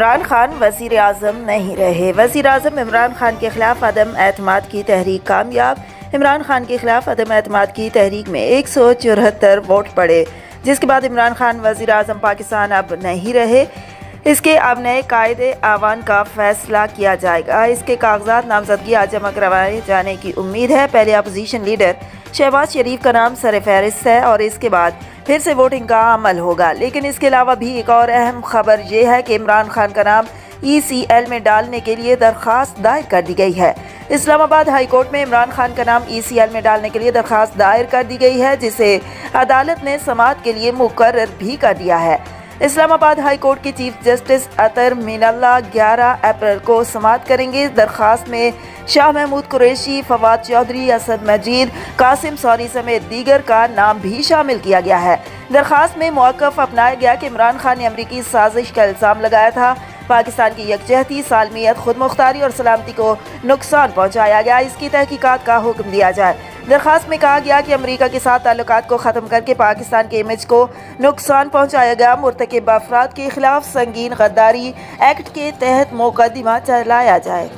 इमरान खान वज़ीर आज़म नहीं रहे। वज़ीर आज़म इमरान खान के खिलाफ अदम एतमाद की तहरीक कामयाब। इमरान खान के खिलाफ अदम एतमाद की तहरीक में 174 वोट पड़े, जिसके बाद इमरान खान वज़ीर आज़म पाकिस्तान अब नहीं रहे। इसके अब नए कायदे आवान का फैसला किया जाएगा। इसके कागजात नामजदगी आज जमा करवाए जाने की उम्मीद है। पहले अपोजिशन लीडर शहबाज शरीफ का नाम सर फहरिस्त है और इसके बाद फिर से वोटिंग का अमल होगा। लेकिन इसके अलावा भी एक और अहम खबर ये है कि इमरान खान का नाम ECL में डालने के लिए दरख्वास्त दायर कर दी गई है। इस्लामाबाद हाई कोर्ट में इमरान खान का नाम ECL में डालने के लिए दरख्वास्त दायर कर दी गई है, जिसे अदालत ने समाअत के लिए मुकर्रर भी कर दिया है। इस्लामाबाद हाई कोर्ट के चीफ जस्टिस अतर मीनल्ला 11 अप्रैल को समाअत करेंगे। दरख्वास्त में शाह महमूद कुरैशी, फवाद चौधरी, असद मजीद, कासिम सौरी समेत दीगर का नाम भी शामिल किया गया है। दरख्वास्त में मौक़िफ़ अपनाया गया कि इमरान खान ने अमरीकी साजिश का इल्ज़ाम लगाया था। पाकिस्तान की यकजहती, सालमियत, खुद मुख्तारी और सलामती को नुकसान पहुँचाया गया, इसकी तहकीकात का हुक्म दिया जाए। दरख्वास्त में कहा गया कि अमेरिका के साथ ताल्लुकात को ख़त्म करके पाकिस्तान के इमेज को नुकसान पहुँचाया गया। मुर्तकिब अफराद के खिलाफ संगीन गद्दारी एक्ट के तहत मुकदमा चलाया जाए।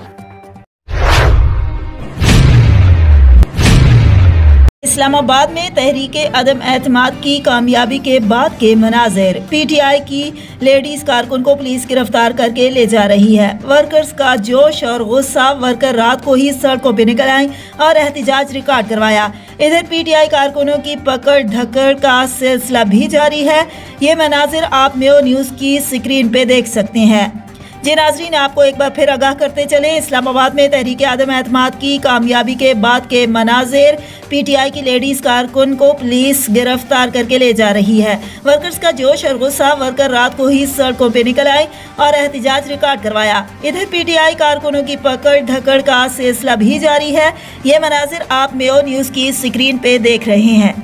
इस्लामाबाद में तहरीके अदम एतमाद की कामयाबी के बाद के मनाज़िर। PTI की लेडीज कारकुन को पुलिस गिरफ्तार करके ले जा रही है। वर्कर्स का जोश और गुस्सा, वर्कर रात को ही सड़कों पर निकल आए और एहतजाज रिकॉर्ड करवाया। इधर PTI कारकुनों की पकड़ धकड़ का सिलसिला भी जारी है। ये मनाज़िर आप मेयो न्यूज़ की स्क्रीन पे देख सकते हैं। जी नाज़रीन, आपको एक बार फिर आगाह करते चले, इस्लामाबाद में तहरीक आदम एतमाद की कामयाबी के बाद के मनाज़िर। PTI की लेडीज़ कारकुन को पुलिस गिरफ्तार करके ले जा रही है। वर्कर्स का जोश और गुस्सा, वर्कर रात को ही सड़कों पे निकल आए और एहतजाज रिकॉर्ड करवाया। इधर PTI कारकुनों की पकड़ धकड़ का सिलसिला भी जारी है। ये मनाज़िर आप मेयो न्यूज़ की स्क्रीन पे देख रहे हैं।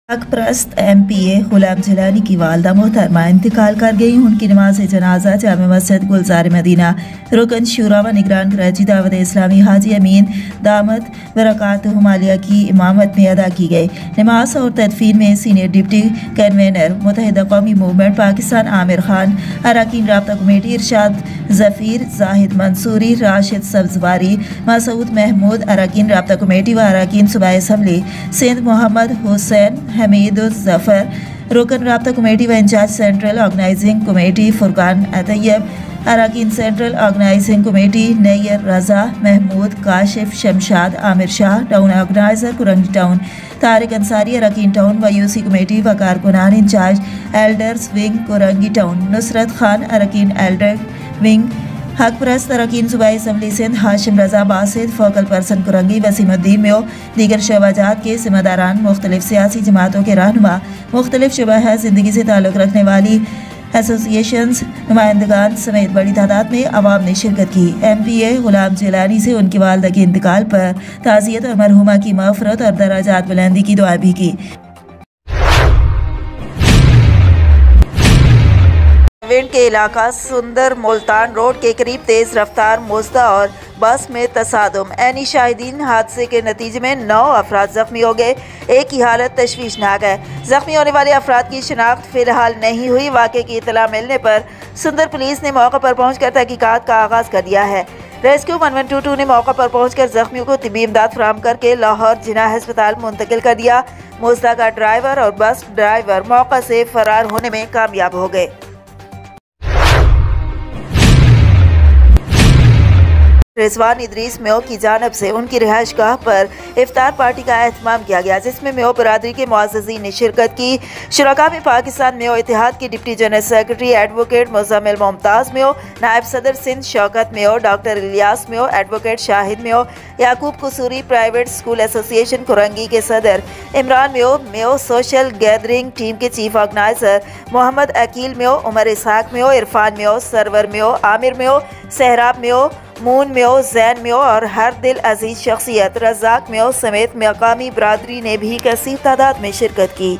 हक परस्त MPA गुलाम जिलानी की वालदा मोहतरमा इंतकाल कर गई। उनकी नमाज जनाजा जामे मस्जिद गुलजार मदीना रुकन शूरा व निगरान कराची दावत इस्लामी हाजी अमीन दामद बरकातुहु मालिया की इमामत में अदा की गई। नमाज और तदफीन में सीनियर डिप्टी कन्वेनर मुत्तहिदा कौमी मूवमेंट पाकिस्तान आमिर खान, अरकान राब्ता कमेटी इरशाद जफीर, जाहिद मंसूरी, राशिद सब्जवारी, मसूद महमूद, अरकान राब्ता कमेटी व अरकान सूबाई असम्बली सिंध मोहम्मद हुसैन हमीद जफर, रुकन राब्ता कमेटी व incharge central organizing committee Furqan Atayyab, अरकान central organizing committee Nayyar Raza Mehmood, Kashif Shamshad, Aamir Shah, town organizer Korangi town Tariq Ansari, अरकान टाउन व UC कमेटी व कारकुनान incharge elders wing Korangi town Nusrat Khan, अरकान एल्डर विंग हक परस्त अरकान सूबाई assembly Sindh Hashim Raza Basit, focal person Korangi Waseemuddin Meo, दीगर शोबाजात के जिम्मेदारान, मुख्तलिफ सियासी जमातों के रहनुमा, मुख्तलिफ शुबह ज़िंदगी से ताल्लुक़ रखने वाली एसोसिएशंस, नुमाइंदगान समेत बड़ी तादाद में अवाम ने शिरकत की। MPA गुलाम जिलानी से उनकी वालदा के इंतकाल पर ताज़ियत और मरहुमा की मग़फ़िरत और दराजात बुलंदी की दुआ भी की। के इलाका सुंदर मुल्तान रोड के करीब तेज रफ्तार मोज़दा और बस में तसादुम। ऐनी शाहिदीन हादसे के नतीजे में 9 अफराद जख्मी हो गए। एक की हालत तशवीशनाक है। जख्मी होने वाले अफराद की शिनाख्त फिलहाल नहीं हुई। वाक़े की इतला मिलने पर सुंदर पुलिस ने मौके पर पहुंचकर तहकीकात का आगाज कर दिया है। रेस्क्यू 1122 ने मौके पर पहुंचकर जख्मियों को तिब्बी इमदाद फराहम करके लाहौर जिनाह अस्पताल मुंतकिल कर दिया। मोज़दा का ड्राइवर और बस ड्राइवर मौके से फरार होने में कामयाब हो गए। रिजवान इदरीस मेयो की जानब से उनकी रिहाइश गाह पर इफ्तार पार्टी का एहतमाम किया गया, जिसमें मेयो बरादरी के मुअज़्ज़ज़ीन ने शिरकत की। शुरका में पाकिस्तान मेयो इत्तेहाद की deputy general secretary advocate Muzammil Mumtaz Meo, नायब सदर Sindh Shaukat Meo, doctor Ilyas Meo, advocate Shahid Meo, Yaqoob Kasuri private school association Korangi के सदर Imran Meo, Meo social gathering team के chief organizer Mohammad Aqeel Meo, Umar Ishaq Meo, Irfan Meo, Sarwar Meo, Aamir Meo, Sohrab Meo, Moon Meo, Zain Meo और हर दिल अजीज शख्सियत रज़ाक मेयो समेत मकामी बरादरी ने भी कसीर तादाद में शिरकत की।